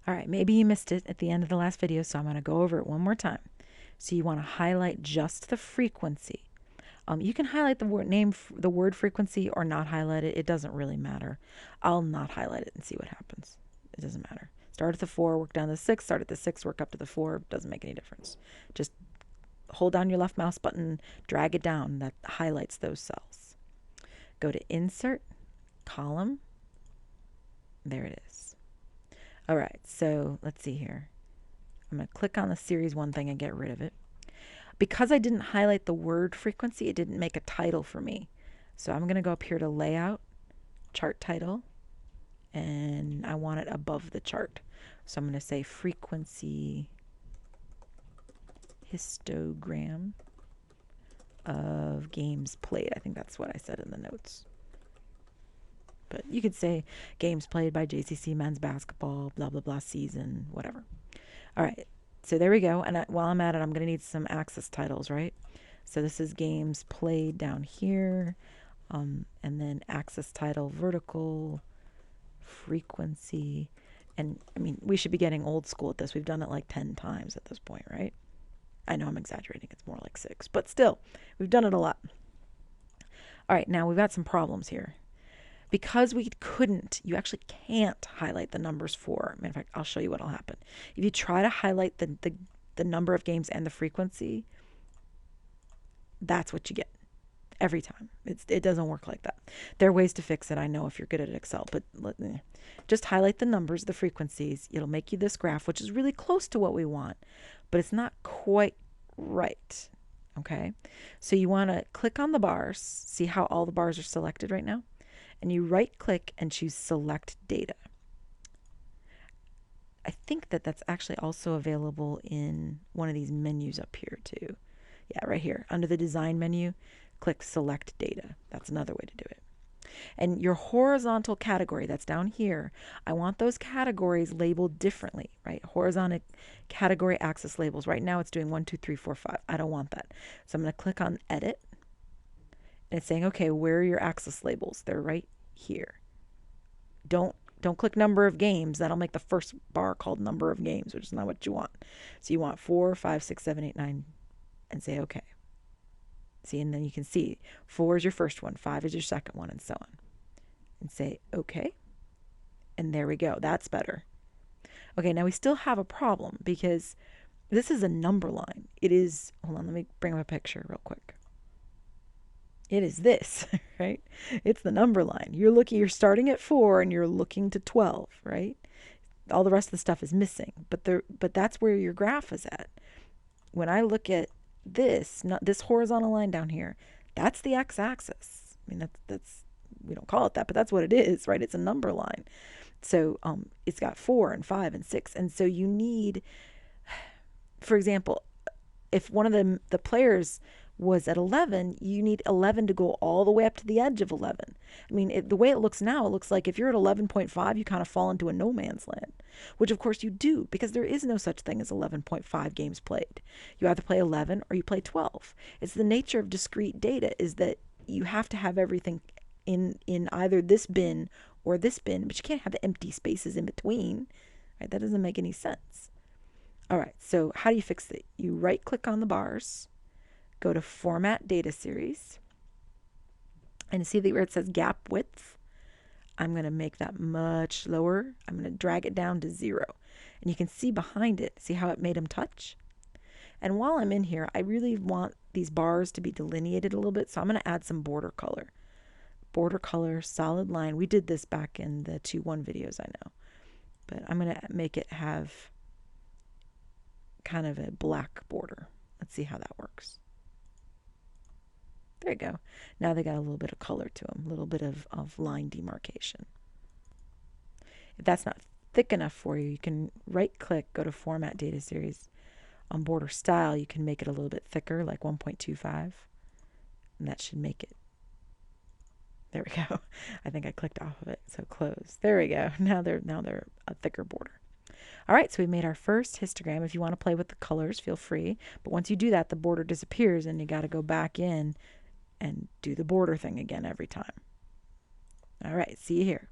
All right, maybe you missed it at the end of the last video, so I'm going to go over it one more time. So you want to highlight just the frequency. You can highlight the word frequency or not highlight it. It doesn't really matter. I'll not highlight it and see what happens. It doesn't matter. Start at the 4, work down to the 6, start at the 6, work up to the 4. Doesn't make any difference. Just hold down your left mouse button, drag it down. That highlights those cells. Go to Insert, Column. There it is. All right, so let's see here. I'm going to click on the Series 1 thing and get rid of it. Because I didn't highlight the word frequency, it didn't make a title for me. So I'm going to go up here to Layout, Chart Title, and I want it above the chart. So I'm going to say Frequency Histogram of Games Played. I think that's what I said in the notes. But you could say games played by JCC men's basketball, blah, blah, blah, season, whatever. All right. So there we go. And while I'm at it, I'm going to need some axis titles, right? So this is games played down here. And then axis title, vertical, frequency. And I mean, we should be getting old school at this. We've done it like 10 times at this point, right? I know I'm exaggerating. It's more like 6. But still, we've done it a lot. All right. Now we've got some problems here. Because we couldn't, you actually can't highlight the numbers 4. In fact, I'll show you what'll happen. If you try to highlight the number of games and the frequency, that's what you get every time. It doesn't work like that. There are ways to fix it, I know, if you're good at Excel, but just highlight the numbers, the frequencies. It'll make you this graph, which is really close to what we want, but it's not quite right. Okay, so you want to click on the bars. See how all the bars are selected right now? And you right click and choose Select Data. I think that that's actually also available in one of these menus up here too. Yeah, right here. Under the Design menu, click Select Data. That's another way to do it. And your horizontal category, that's down here, I want those categories labeled differently, right? Horizontal category axis labels. Right now it's doing 1, 2, 3, 4, 5. I don't want that. So I'm going to click on Edit. And it's saying, okay, where are your axis labels? They're right here. Don't click number of games. That'll make the first bar called number of games, which is not what you want. So you want 4, 5, 6, 7, 8, 9, and say okay. See, and then you can see 4 is your first one, 5 is your second one, and so on. And say okay. And there we go. That's better. Okay, now we still have a problem because this is a number line. It is, hold on, let me bring up a picture real quick. It is this, right? It's the number line. You're starting at 4 and you're looking to 12, right? All the rest of the stuff is missing, but that's where your graph is at. When I look at this, not this horizontal line down here, that's the x-axis. I mean, that's we don't call it that, but that's what it is, right? It's a number line. So it's got 4 and 5 and 6, and so you need, for example, if one of the players was at 11, you need 11 to go all the way up to the edge of 11. I mean, the way it looks now, it looks like if you're at 11.5, you kind of fall into a no man's land, which of course you do, because there is no such thing as 11.5 games played. You either play 11 or you play 12. It's the nature of discrete data is that you have to have everything in either this bin or this bin, but you can't have the empty spaces in between, right? That doesn't make any sense. All right, so how do you fix it? You right click on the bars, go to Format Data Series, and see where it says gap width. I'm going to make that much lower. I'm going to drag it down to 0. And you can see behind it, see how it made them touch? And while I'm in here, I really want these bars to be delineated a little bit, so I'm going to add some border color. Border color, solid line. We did this back in the 2-1 videos, I know. But I'm going to make it have kind of a black border. Let's see how that works. There you go. Now they got a little bit of color to them, a little bit of line demarcation. If that's not thick enough for you, you can right-click, go to Format Data Series. On Border Style, you can make it a little bit thicker, like 1.25, and that should make it. There we go. I think I clicked off of it, so close. There we go. Now they're a thicker border. All right, so we made our first histogram. If you want to play with the colors, feel free. But once you do that, the border disappears, and you got to go back in and do the border thing again every time. All right, see you here.